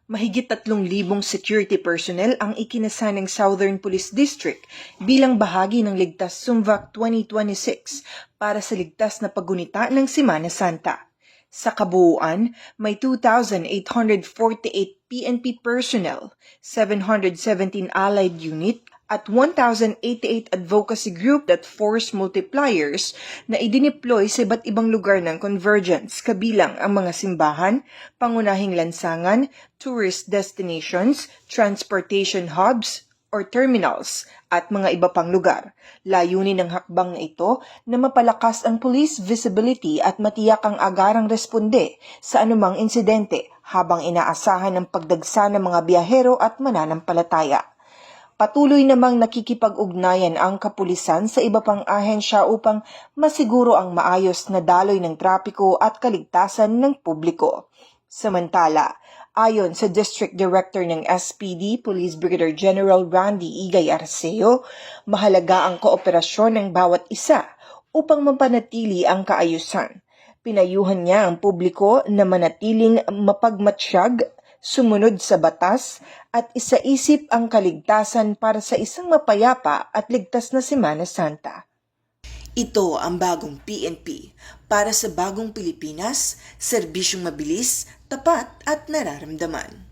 Mahigit 3,000 security personnel ang ikinasa ng Southern Police District bilang bahagi ng Ligtas Sumvac 2026 para sa ligtas na paggunita ng Semana Santa. Sa kabuuan, may 2,848 PNP personnel, 717 allied unit, at 1,088 advocacy group that force multipliers na idineploy sa iba't ibang lugar ng convergence kabilang ang mga simbahan, pangunahing lansangan, tourist destinations, transportation hubs or terminals at mga iba pang lugar. Layunin ng hakbang na ito na mapalakas ang police visibility at matiyak ang agarang responde sa anumang insidente habang inaasahan ang pagdagsa ng mga biyahero at mananampalataya. Patuloy namang nakikipag-ugnayan ang kapulisan sa iba pang ahensya upang masiguro ang maayos na daloy ng trapiko at kaligtasan ng publiko. Samantala, ayon sa District Director ng SPD, Police Brigadier General Randy Igay Arceo, mahalaga ang kooperasyon ng bawat isa upang mapanatili ang kaayusan. Pinayuhan niya ang publiko na manatiling mapagmatsyag, sumunod sa batas at isaisip ang kaligtasan para sa isang mapayapa at ligtas na Semana Santa. Ito ang bagong PNP para sa bagong Pilipinas, serbisyong mabilis, tapat at nararamdaman.